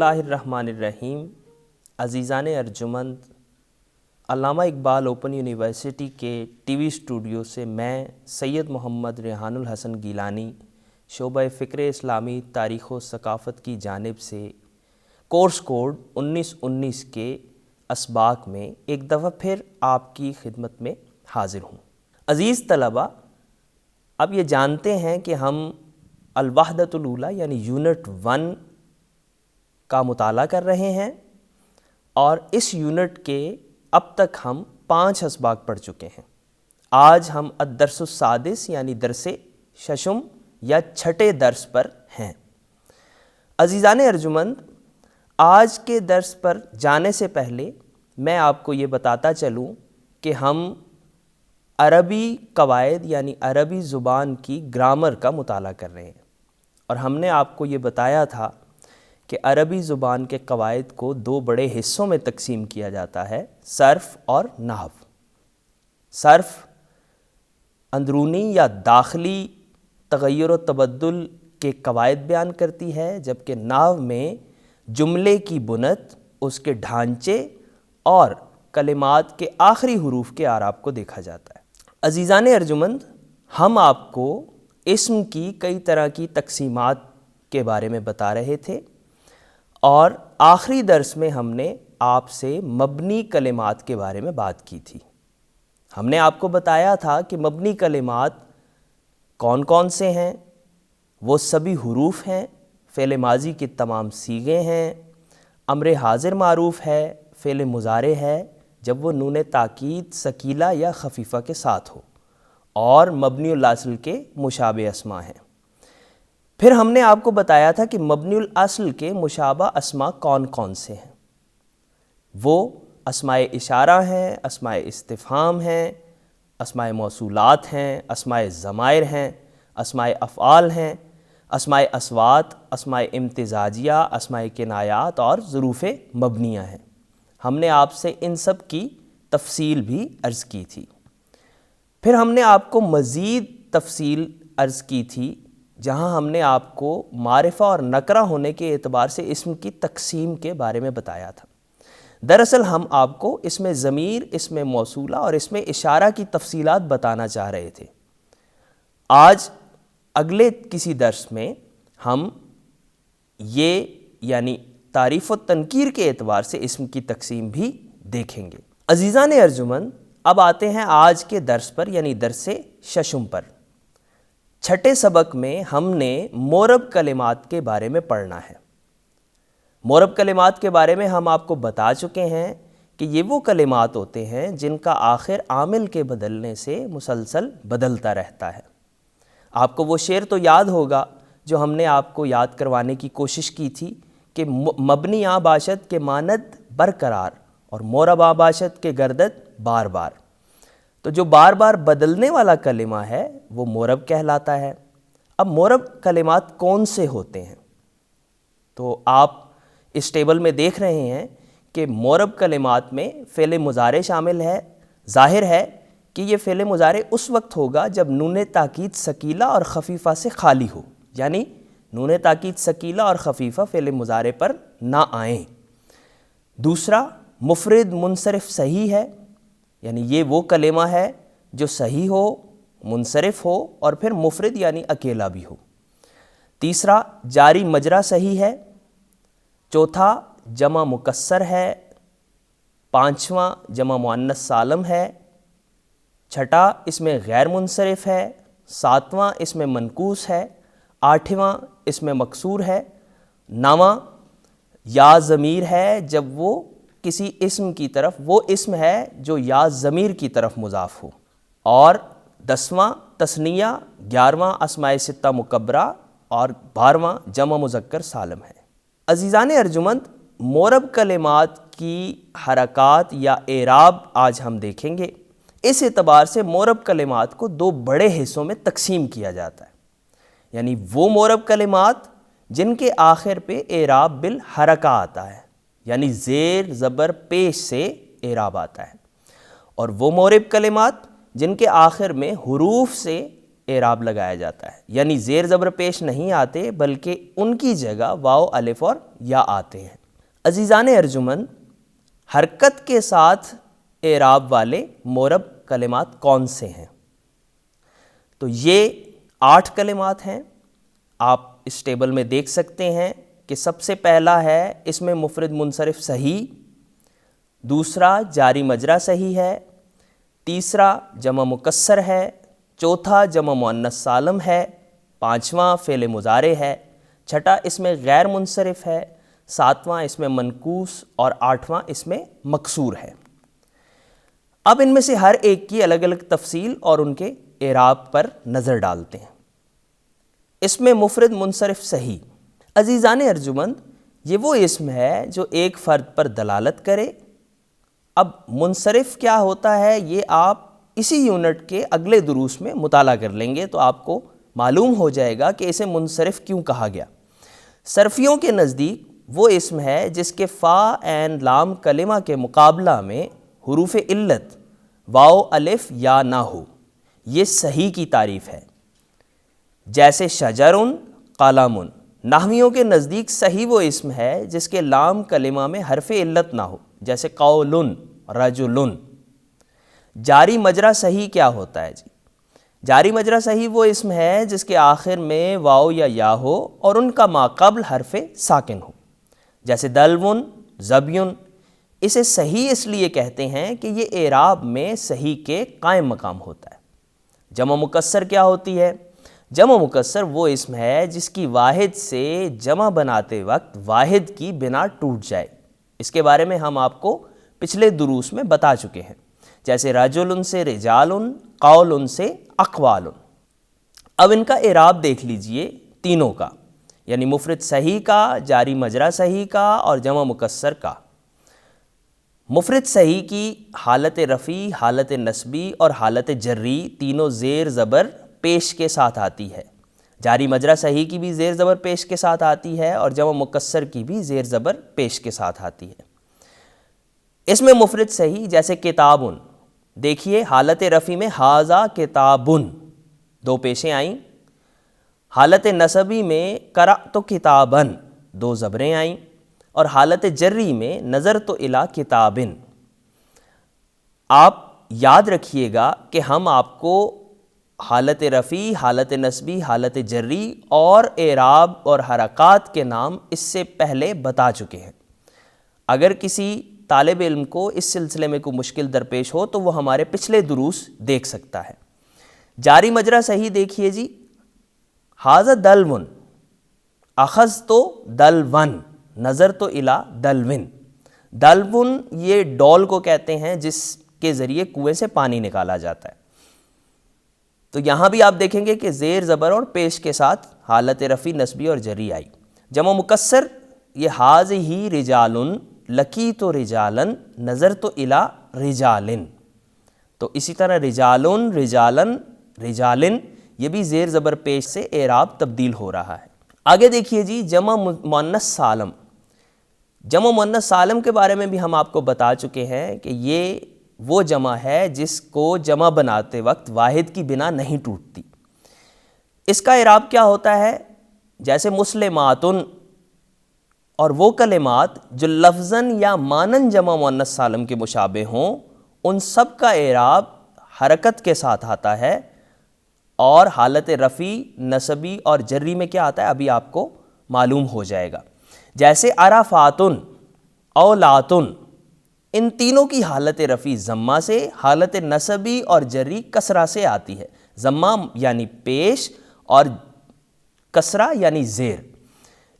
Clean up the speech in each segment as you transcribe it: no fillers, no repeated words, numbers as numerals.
اللہ الرحمن الرحیم۔ عزیزان ارجمند، علامہ اقبال اوپن یونیورسٹی کے ٹی وی اسٹوڈیو سے میں سید محمد ریحان الحسن گیلانی شعبہ فکر اسلامی تاریخ و ثقافت کی جانب سے کورس کوڈ 1919 کے اسباق میں ایک دفعہ پھر آپ کی خدمت میں حاضر ہوں۔ عزیز طلبہ، اب یہ جانتے ہیں کہ ہم الوحدۃ الاولیٰ یعنی یونٹ 1 کا مطالعہ کر رہے ہیں، اور اس یونٹ کے اب تک ہم 5 اسباق پڑھ چکے ہیں۔ آج ہم الدرس السادس یعنی درس ششم یا چھٹے درس پر ہیں۔ عزیزان ارجمند، آج کے درس پر جانے سے پہلے میں آپ کو یہ بتاتا چلوں کہ ہم عربی قواعد یعنی عربی زبان کی گرامر کا مطالعہ کر رہے ہیں، اور ہم نے آپ کو یہ بتایا تھا کہ عربی زبان کے قواعد کو 2 بڑے حصوں میں تقسیم کیا جاتا ہے، صرف اور نحو۔ صرف اندرونی یا داخلی تغیر و تبدل کے قواعد بیان کرتی ہے، جبکہ نحو میں جملے کی بنت، اس کے ڈھانچے اور کلمات کے آخری حروف کے اعراب کو دیکھا جاتا ہے۔ عزیزان ارجمند، ہم آپ کو اسم کی کئی طرح کی تقسیمات کے بارے میں بتا رہے تھے، اور آخری درس میں ہم نے آپ سے مبنی کلمات کے بارے میں بات کی تھی۔ ہم نے آپ کو بتایا تھا کہ مبنی کلمات کون کون سے ہیں۔ وہ سبھی حروف ہیں، فعل ماضی کے تمام صیغے ہیں، امر حاضر معروف ہے، فعل مضارع ہے جب وہ نون تاکید ثقیلہ یا خفیفہ کے ساتھ ہو، اور مبنی الاصل کے مشابہ اسماء ہیں۔ پھر ہم نے آپ کو بتایا تھا کہ مبنی الاصل کے مشابہ اسماء کون کون سے ہیں۔ وہ اسماء اشارہ ہیں، اسماء استفہام ہیں، اسماء موصولات ہیں، اسماء ضمائر ہیں، اسماء افعال ہیں، اسماء اصوات، اسماء امتزاجیہ، اسماء کنایات اور ظروف مبنیہ ہیں۔ ہم نے آپ سے ان سب کی تفصیل بھی عرض کی تھی۔ پھر ہم نے آپ کو مزید تفصیل عرض کی تھی، جہاں ہم نے آپ کو معرفہ اور نکرہ ہونے کے اعتبار سے اسم کی تقسیم کے بارے میں بتایا تھا۔ دراصل ہم آپ کو اسم ضمیر، اسم موصولہ اور اسم اشارہ کی تفصیلات بتانا چاہ رہے تھے۔ آج اگلے کسی درس میں ہم یہ یعنی تعریف و تنکیر کے اعتبار سے اسم کی تقسیم بھی دیکھیں گے۔ عزیزان ارجمند، اب آتے ہیں آج کے درس پر یعنی درس ششم پر۔ چھٹے سبق میں ہم نے مورب کلمات کے بارے میں پڑھنا ہے۔ مورب کلمات کے بارے میں ہم آپ کو بتا چکے ہیں کہ یہ وہ کلمات ہوتے ہیں جن کا آخر عامل کے بدلنے سے مسلسل بدلتا رہتا ہے۔ آپ کو وہ شعر تو یاد ہوگا جو ہم نے آپ کو یاد کروانے کی کوشش کی تھی کہ مبنی آ باشد کے مانند برقرار اور مورب آ باشد کے گردد بار بار۔ تو جو بار بار بدلنے والا کلمہ ہے وہ مورب کہلاتا ہے۔ اب مورب کلمات کون سے ہوتے ہیں؟ تو آپ اس ٹیبل میں دیکھ رہے ہیں کہ مورب کلمات میں فعل مضارع شامل ہے۔ ظاہر ہے کہ یہ فعل مضارع اس وقت ہوگا جب نون تاکید ثقیلہ اور خفیفہ سے خالی ہو، یعنی نون تاکید ثقیلہ اور خفیفہ فعل مضارع پر نہ آئیں۔ دوسرا، مفرد منصرف صحیح ہے، یعنی یہ وہ کلمہ ہے جو صحیح ہو، منصرف ہو اور پھر مفرد یعنی اکیلا بھی ہو۔ تیسرا، جاری مجرا صحیح ہے۔ چوتھا، جمع مکسر ہے۔ پانچواں، جمع مؤنث سالم ہے۔ چھٹا، اس میں غیر منصرف ہے۔ ساتواں، اس میں منقوص ہے۔ آٹھواں، اس میں مکسور ہے۔ نواں، یا ضمیر ہے جب وہ کسی اسم کی طرف، وہ اسم ہے جو یا ضمیر کی طرف مضاف ہو۔ اور 10واں تثنیہ، 11واں اسماء ستہ مکبرہ اور 12واں جمع مذکر سالم ہے۔ عزیزان ارجمند، مورب کلمات کی حرکات یا اعراب آج ہم دیکھیں گے۔ اس اعتبار سے مورب کلمات کو 2 بڑے حصوں میں تقسیم کیا جاتا ہے، یعنی وہ مورب کلمات جن کے آخر پہ اعراب بالحرکہ آتا ہے، یعنی زیر زبر پیش سے اعراب آتا ہے، اور وہ مورب کلمات جن کے آخر میں حروف سے اعراب لگایا جاتا ہے، یعنی زیر زبر پیش نہیں آتے بلکہ ان کی جگہ واو الف اور یا آتے ہیں۔ عزیزان ارجمند، حرکت کے ساتھ اعراب والے معرب کلمات کون سے ہیں؟ تو یہ 8 کلمات ہیں، آپ اس ٹیبل میں دیکھ سکتے ہیں کہ سب سے پہلا ہے اس میں مفرد منصرف صحیح، دوسرا جاری مجرا صحیح ہے، تیسرا جمع مکسر ہے، چوتھا جمع مؤنث سالم ہے، پانچواں فعل مضارع ہے، چھٹا اس میں غیر منصرف ہے، ساتواں اس میں منقوص اور آٹھواں اس میں مکسور ہے۔ اب ان میں سے ہر ایک کی الگ الگ تفصیل اور ان کے اعراب پر نظر ڈالتے ہیں۔ اس میں مفرد منصرف صحیح، عزیزان ارجمند، یہ وہ اسم ہے جو ایک فرد پر دلالت کرے۔ اب منصرف کیا ہوتا ہے یہ آپ اسی یونٹ کے اگلے دروس میں مطالعہ کر لیں گے تو آپ کو معلوم ہو جائے گا کہ اسے منصرف کیوں کہا گیا۔ صرفیوں کے نزدیک وہ اسم ہے جس کے فا عین لام کلمہ کے مقابلہ میں حروف علت واو الف یا نہ ہو، یہ صحیح کی تعریف ہے۔ جیسے شجرن قلم، نحویوں کے نزدیک صحیح وہ اسم ہے جس کے لام کلمہ میں حرف علت نہ ہو، جیسے قول رجل۔ جاری مجرا صحیح کیا ہوتا ہے جی؟ جاری مجرا صحیح وہ اسم ہے جس کے آخر میں واو یا یا ہو اور ان کا ماقبل حرف ساکن ہو، جیسے دلون زبیون۔ اسے صحیح اس لیے کہتے ہیں کہ یہ اعراب میں صحیح کے قائم مقام ہوتا ہے۔ جمع مکسر کیا ہوتی ہے؟ جمع مکسر وہ اسم ہے جس کی واحد سے جمع بناتے وقت واحد کی بنا ٹوٹ جائے۔ اس کے بارے میں ہم آپ کو پچھلے دروس میں بتا چکے ہیں، جیسے رجل سے رجال، قول سے اقوال۔ اب ان کا اعراب دیکھ لیجئے تینوں کا، یعنی مفرد صحیح کا، جاری مجرا صحیح کا اور جمع مکسر کا۔ مفرد صحیح کی حالت رفعی، حالت نصبی اور حالت جری تینوں زیر زبر پیش کے ساتھ آتی ہے۔ جاری مجرا صحیح کی بھی زیر زبر پیش کے ساتھ آتی ہے اور جمع مکسر کی بھی زیر زبر پیش کے ساتھ آتی ہے۔ اس میں مفرد صحیح جیسے کتابن، دیکھیے حالت رفعی میں ھذا کتابن 2 پیشیں آئیں، حالت نصبی میں قرأت کتابن 2 زبریں آئیں، اور حالت جری میں نظرت الی کتابن۔ آپ یاد رکھیے گا کہ ہم آپ کو حالت رفعی، حالت نصبی، حالت جری اور اعراب اور حرکات کے نام اس سے پہلے بتا چکے ہیں۔ اگر کسی طالب علم کو اس سلسلے میں کوئی مشکل درپیش ہو تو وہ ہمارے پچھلے دروس دیکھ سکتا ہے۔ جاری مجرا صحیح دیکھیے جی، ھذا دلون، اخذت دلون، نظرت الی دلون۔ دلون یہ ڈول کو کہتے ہیں جس کے ذریعے کنویں سے پانی نکالا جاتا ہے۔ تو یہاں بھی آپ دیکھیں گے کہ زیر زبر اور پیش کے ساتھ حالت رفعی، نصبی اور جری آئی۔ جمع مکسر یہ ھذہ رجال، لقیت رجالا، نظرت الی رجال۔ تو اسی طرح رجالن، رجالن، رجالن، یہ بھی زیر زبر پیش سے اعراب تبدیل ہو رہا ہے۔ آگے دیکھیے جی جمع مؤنث سالم۔ جمع مؤنث سالم کے بارے میں بھی ہم آپ کو بتا چکے ہیں کہ یہ وہ جمع ہے جس کو جمع بناتے وقت واحد کی بنا نہیں ٹوٹتی۔ اس کا اعراب کیا ہوتا ہے؟ جیسے مسلماتن، اور وہ کلمات جو لفظاً یا مانن جمع مؤنث سالم کے مشابہ ہوں ان سب کا اعراب حرکت کے ساتھ آتا ہے، اور حالت رفعی، نصبی اور جری میں کیا آتا ہے ابھی آپ کو معلوم ہو جائے گا۔ جیسے عرفاتن، اولاتن، ان تینوں کی حالت رفعی ضمہ سے، حالت نصبی اور جری کسرہ سے آتی ہے۔ ضمہ یعنی پیش اور کسرہ یعنی زیر۔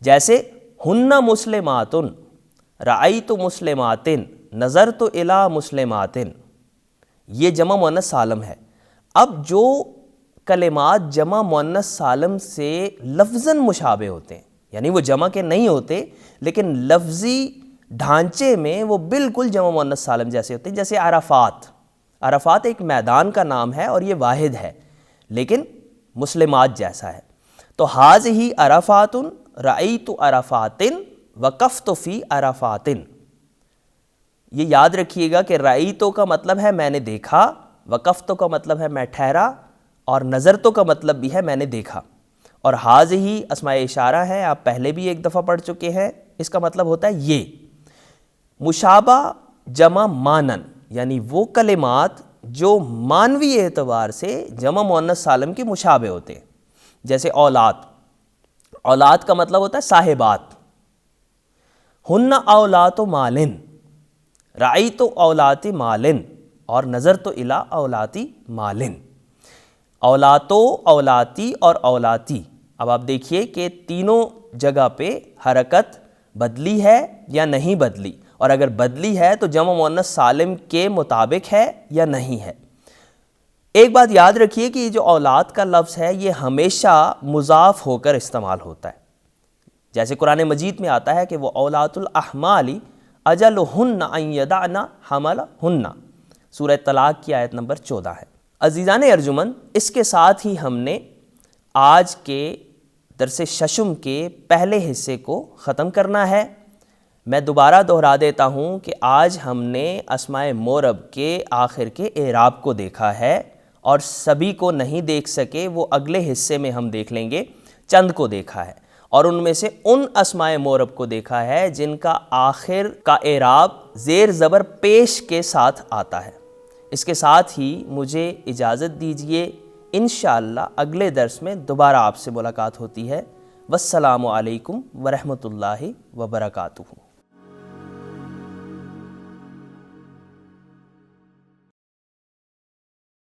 جیسے ہن مسلماتن، رأیت مسلماتن، نظرت الی مسلماتن، یہ جمع مؤنث سالم ہے۔ اب جو کلمات جمع مؤنث سالم سے لفظاً مشابہ ہوتے ہیں، یعنی وہ جمع کے نہیں ہوتے لیکن لفظی ڈھانچے میں وہ بالکل جمع مؤنث سالم جیسے ہوتے ہیں، جیسے عرفات۔ عرفات ایک میدان کا نام ہے اور یہ واحد ہے لیکن مسلمات جیسا ہے۔ تو ھذہ عرفات، رأیت عرفات، وقفت فی عرفات۔ یہ یاد رکھیے گا کہ رأیتو کا مطلب ہے میں نے دیکھا، وقفتو کا مطلب ہے میں ٹھہرا، اور نظرتو کا مطلب بھی ہے میں نے دیکھا۔ اور ھذہ اسماء اشارہ ہے، آپ پہلے بھی ایک دفعہ پڑھ چکے ہیں، اس کا مطلب ہوتا ہے یہ۔ مشابہ جمع مانن، یعنی وہ کلمات جو مانوی اعتبار سے جمع مؤنث سالم کے مشابہ ہوتے ہیں، جیسے اولاد۔ اولاد کا مطلب ہوتا ہے صاحبات۔ ہن اولات مالن، رأیت اولات مالن، اور نظر تو الی اولاتی مالن۔ اولاتو، اولاتی اور اولاتی، اب آپ دیکھیے کہ تینوں جگہ پہ حرکت بدلی ہے یا نہیں بدلی، اور اگر بدلی ہے تو جمع مؤنث سالم کے مطابق ہے یا نہیں ہے۔ ایک بات یاد رکھیے کہ یہ جو اولاد کا لفظ ہے یہ ہمیشہ مضاف ہو کر استعمال ہوتا ہے، جیسے قرآن مجید میں آتا ہے کہ وہ اولات الاحمال اجلہن ان یضعن حملہن، سورہ طلاق کی آیت نمبر 14 ہے۔ عزیزان ارجمند، اس کے ساتھ ہی ہم نے آج کے درس ششم کے پہلے حصے کو ختم کرنا ہے۔ میں دوبارہ دہرا دیتا ہوں کہ آج ہم نے اسماء معرب کے آخر کے اعراب کو دیکھا ہے، اور سبھی کو نہیں دیکھ سکے وہ اگلے حصے میں ہم دیکھ لیں گے، چند کو دیکھا ہے، اور ان میں سے ان اسماء معرب کو دیکھا ہے جن کا آخر کا اعراب زیر زبر پیش کے ساتھ آتا ہے۔ اس کے ساتھ ہی مجھے اجازت دیجیے، انشاءاللہ اگلے درس میں دوبارہ آپ سے ملاقات ہوتی ہے۔ والسلام علیکم ورحمۃ اللہ وبرکاتہ۔